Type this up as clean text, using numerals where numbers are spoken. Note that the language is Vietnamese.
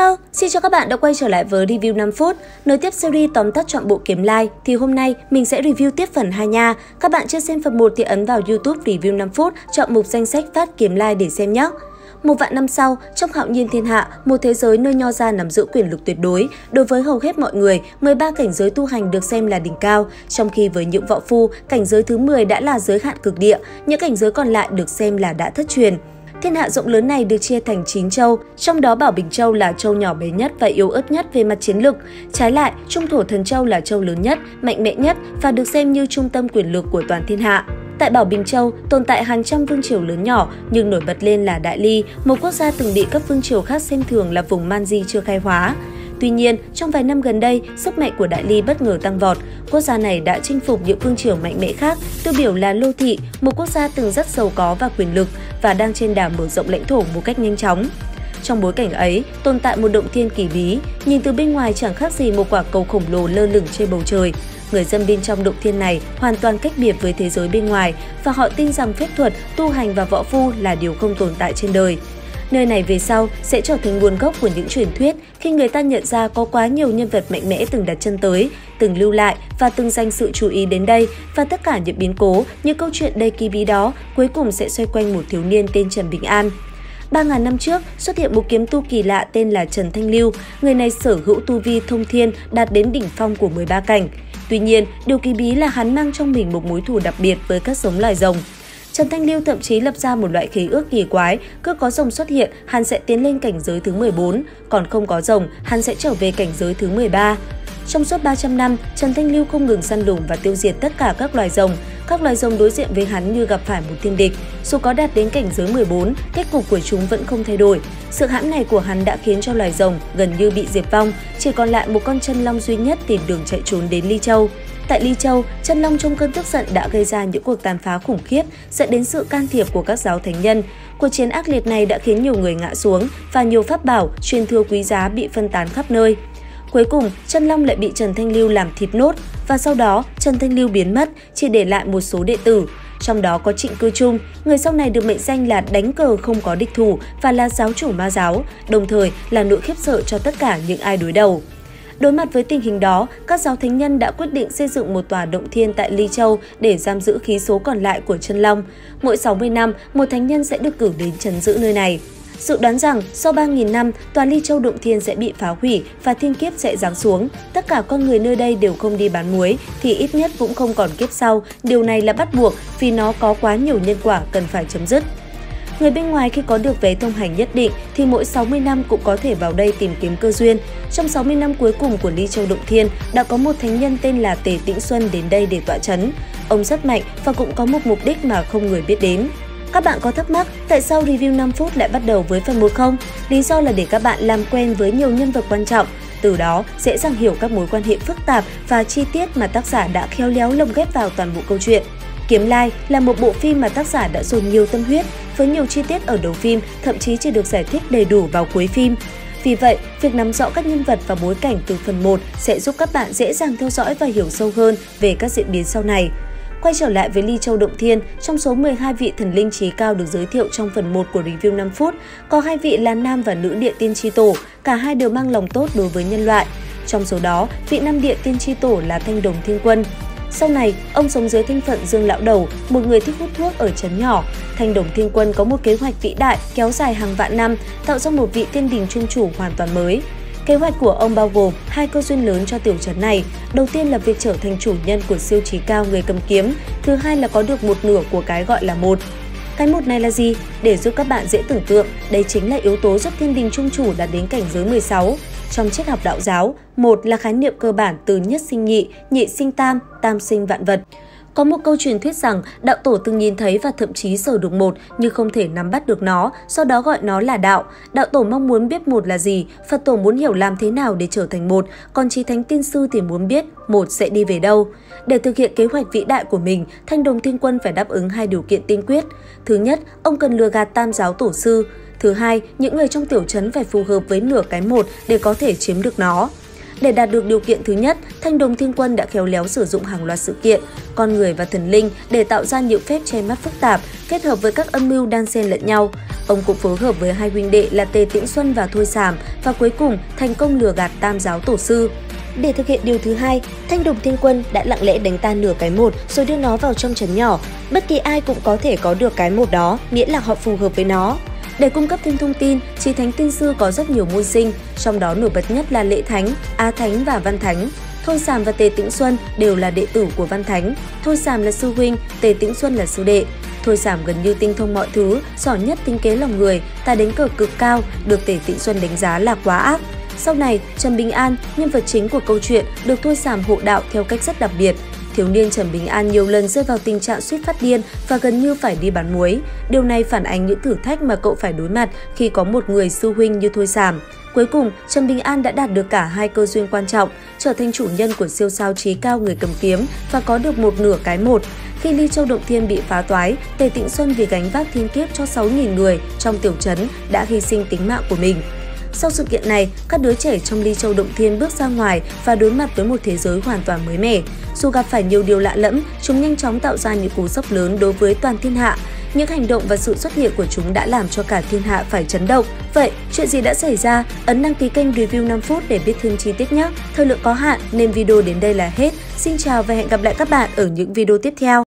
Hello, xin chào các bạn đã quay trở lại với review 5 phút. Nối tiếp series tóm tắt trọn bộ Kiếm Lai thì hôm nay mình sẽ review tiếp phần 2 nha. Các bạn chưa xem phần 1 thì ấn vào YouTube review 5 phút, chọn mục danh sách phát Kiếm Lai để xem nhé. 1 vạn năm sau, trong hạo nhiên thiên hạ, một thế giới nơi nho gia nắm giữ quyền lực tuyệt đối, đối với hầu hết mọi người, 13 cảnh giới tu hành được xem là đỉnh cao, trong khi với những võ phu, cảnh giới thứ 10 đã là giới hạn cực địa, những cảnh giới còn lại được xem là đã thất truyền. Thiên hạ rộng lớn này được chia thành 9 châu, trong đó Bảo Bình Châu là châu nhỏ bé nhất và yếu ớt nhất về mặt chiến lực. Trái lại, Trung Thổ Thần Châu là châu lớn nhất, mạnh mẽ nhất và được xem như trung tâm quyền lực của toàn thiên hạ. Tại Bảo Bình Châu tồn tại hàng trăm vương triều lớn nhỏ, nhưng nổi bật lên là Đại Ly, một quốc gia từng bị các vương triều khác xem thường là vùng man di chưa khai hóa. Tuy nhiên, trong vài năm gần đây, sức mạnh của Đại Ly bất ngờ tăng vọt. Quốc gia này đã chinh phục những vương triều mạnh mẽ khác, tiêu biểu là Lô Thị, một quốc gia từng rất giàu có và quyền lực và đang trên đà mở rộng lãnh thổ một cách nhanh chóng. Trong bối cảnh ấy, tồn tại một động thiên kỳ bí, nhìn từ bên ngoài chẳng khác gì một quả cầu khổng lồ lơ lửng trên bầu trời. Người dân bên trong động thiên này hoàn toàn cách biệt với thế giới bên ngoài và họ tin rằng phép thuật, tu hành và võ phu là điều không tồn tại trên đời. Nơi này về sau sẽ trở thành nguồn gốc của những truyền thuyết khi người ta nhận ra có quá nhiều nhân vật mạnh mẽ từng đặt chân tới, từng lưu lại và từng dành sự chú ý đến đây, và tất cả những biến cố, những câu chuyện đầy kỳ bí đó cuối cùng sẽ xoay quanh một thiếu niên tên Trần Bình An. 3.000 năm trước, xuất hiện một kiếm tu kỳ lạ tên là Trần Thanh Lưu. Người này sở hữu tu vi thông thiên đạt đến đỉnh phong của 13 cảnh. Tuy nhiên, điều kỳ bí là hắn mang trong mình một mối thù đặc biệt với các giống loài rồng. Trần Thanh Lưu thậm chí lập ra một loại khế ước kỳ quái, cứ có rồng xuất hiện, hắn sẽ tiến lên cảnh giới thứ 14, còn không có rồng, hắn sẽ trở về cảnh giới thứ 13. Trong suốt 300 năm, Trần Thanh Lưu không ngừng săn lùng và tiêu diệt tất cả các loài rồng. Các loài rồng đối diện với hắn như gặp phải một thiên địch. Dù có đạt đến cảnh giới 14, kết cục của chúng vẫn không thay đổi. Sự hãm này của hắn đã khiến cho loài rồng gần như bị diệt vong, chỉ còn lại một con chân long duy nhất tìm đường chạy trốn đến Ly Châu. Tại Ly Châu, chân long trong cơn tức giận đã gây ra những cuộc tàn phá khủng khiếp, dẫn đến sự can thiệp của các giáo thánh nhân. Cuộc chiến ác liệt này đã khiến nhiều người ngã xuống và nhiều pháp bảo, truyền thừa quý giá bị phân tán khắp nơi. Cuối cùng, chân long lại bị Trần Thanh Lưu làm thịt nốt và sau đó Trần Thanh Lưu biến mất, chỉ để lại một số đệ tử. Trong đó có Trịnh Cư Trung, người sau này được mệnh danh là đánh cờ không có địch thủ và là giáo chủ ma giáo, đồng thời là nỗi khiếp sợ cho tất cả những ai đối đầu. Đối mặt với tình hình đó, các giáo thánh nhân đã quyết định xây dựng một tòa động thiên tại Ly Châu để giam giữ khí số còn lại của chân long. Mỗi 60 năm, một thánh nhân sẽ được cử đến trấn giữ nơi này. Dự đoán rằng sau 3.000 năm, tòa Ly Châu động thiên sẽ bị phá hủy và thiên kiếp sẽ giáng xuống. Tất cả con người nơi đây đều không đi bán muối thì ít nhất cũng không còn kiếp sau. Điều này là bắt buộc vì nó có quá nhiều nhân quả cần phải chấm dứt. Người bên ngoài khi có được vé thông hành nhất định thì mỗi 60 năm cũng có thể vào đây tìm kiếm cơ duyên. Trong 60 năm cuối cùng của Ly Châu Động Thiên đã có một thánh nhân tên là Tề Tĩnh Xuân đến đây để tọa chấn. Ông rất mạnh và cũng có một mục đích mà không người biết đến. Các bạn có thắc mắc tại sao review 5 phút lại bắt đầu với phần 1 không? Lý do là để các bạn làm quen với nhiều nhân vật quan trọng, từ đó dễ dàng hiểu các mối quan hệ phức tạp và chi tiết mà tác giả đã khéo léo lồng ghép vào toàn bộ câu chuyện. Kiếm Lai là một bộ phim mà tác giả đã dồn nhiều tâm huyết, với nhiều chi tiết ở đầu phim thậm chí chỉ được giải thích đầy đủ vào cuối phim. Vì vậy, việc nắm rõ các nhân vật và bối cảnh từ phần 1 sẽ giúp các bạn dễ dàng theo dõi và hiểu sâu hơn về các diễn biến sau này. Quay trở lại với Ly Châu Động Thiên, trong số 12 vị thần linh trí cao được giới thiệu trong phần 1 của review 5 phút, có 2 vị là nam và nữ địa tiên tri tổ, cả hai đều mang lòng tốt đối với nhân loại. Trong số đó, vị nam địa tiên tri tổ là Thanh Đồng Thiên Quân. Sau này, ông sống dưới thân phận Dương Lão Đầu, một người thích hút thuốc ở trấn nhỏ. Thanh Đồng Thiên Quân có một kế hoạch vĩ đại kéo dài hàng vạn năm, tạo ra một vị tiên đình trung chủ hoàn toàn mới. Kế hoạch của ông bao gồm 2 cơ duyên lớn cho tiểu trấn này. Đầu tiên là việc trở thành chủ nhân của siêu trí cao người cầm kiếm. Thứ hai là có được một nửa của cái gọi là một. Cái một này là gì? Để giúp các bạn dễ tưởng tượng, đây chính là yếu tố giúp tiên đình trung chủ đạt đến cảnh giới 16. Trong triết học đạo giáo, một là khái niệm cơ bản từ nhất sinh nhị, nhị sinh tam, tam sinh vạn vật. Có một câu truyền thuyết rằng đạo tổ từng nhìn thấy và thậm chí sờ được một nhưng không thể nắm bắt được nó, sau đó gọi nó là đạo. Đạo tổ mong muốn biết một là gì, Phật tổ muốn hiểu làm thế nào để trở thành một, còn Chí Thánh Tiên Sư thì muốn biết một sẽ đi về đâu. Để thực hiện kế hoạch vĩ đại của mình, Thanh Đồng Thiên Quân phải đáp ứng 2 điều kiện tiên quyết. Thứ nhất, ông cần lừa gạt tam giáo tổ sư. Thứ hai, những người trong tiểu trấn phải phù hợp với nửa cái một để có thể chiếm được nó. Để đạt được điều kiện thứ nhất, Thanh Đồng Thiên Quân đã khéo léo sử dụng hàng loạt sự kiện, con người và thần linh để tạo ra những phép che mắt phức tạp, kết hợp với các âm mưu đan xen lẫn nhau. Ông cũng phối hợp với hai huynh đệ là Tề Tĩnh Xuân và Thôi Sảm và cuối cùng thành công lừa gạt Tam giáo tổ sư. Để thực hiện điều thứ hai, Thanh Đồng Thiên Quân đã lặng lẽ đánh tan nửa cái một rồi đưa nó vào trong trấn nhỏ. Bất kỳ ai cũng có thể có được cái một đó, miễn là họ phù hợp với nó. Để cung cấp thêm thông tin, Chí Thánh Tiên Sư có rất nhiều môn sinh, trong đó nổi bật nhất là Lễ Thánh, Á Thánh và Văn Thánh. Thôi Sảm và Tề Tĩnh Xuân đều là đệ tử của Văn Thánh. Thôi Sảm là sư huynh, Tề Tĩnh Xuân là sư đệ. Thôi Sảm gần như tinh thông mọi thứ, giỏi nhất tính kế lòng người, tài đánh cờ cực cao, được Tề Tĩnh Xuân đánh giá là quá ác. Sau này, Trần Bình An, nhân vật chính của câu chuyện, được Thôi Sảm hộ đạo theo cách rất đặc biệt. Thiếu niên Trần Bình An nhiều lần rơi vào tình trạng suýt phát điên và gần như phải đi bán muối. Điều này phản ánh những thử thách mà cậu phải đối mặt khi có một người sư huynh như Thôi Sảm. Cuối cùng, Trần Bình An đã đạt được cả hai cơ duyên quan trọng, trở thành chủ nhân của siêu sao Chí Cao người cầm kiếm và có được một nửa cái một. Khi Ly Châu Động Thiên bị phá toái, Tề Tĩnh Xuân vì gánh vác thiên kiếp cho 6.000 người trong tiểu trấn đã hy sinh tính mạng của mình. Sau sự kiện này, các đứa trẻ trong Ly Châu Động Thiên bước ra ngoài và đối mặt với một thế giới hoàn toàn mới mẻ. Dù gặp phải nhiều điều lạ lẫm, chúng nhanh chóng tạo ra những cú sốc lớn đối với toàn thiên hạ. Những hành động và sự xuất hiện của chúng đã làm cho cả thiên hạ phải chấn động. Vậy, chuyện gì đã xảy ra? Ấn đăng ký kênh Review 5 phút để biết thêm chi tiết nhé. Thời lượng có hạn nên video đến đây là hết. Xin chào và hẹn gặp lại các bạn ở những video tiếp theo.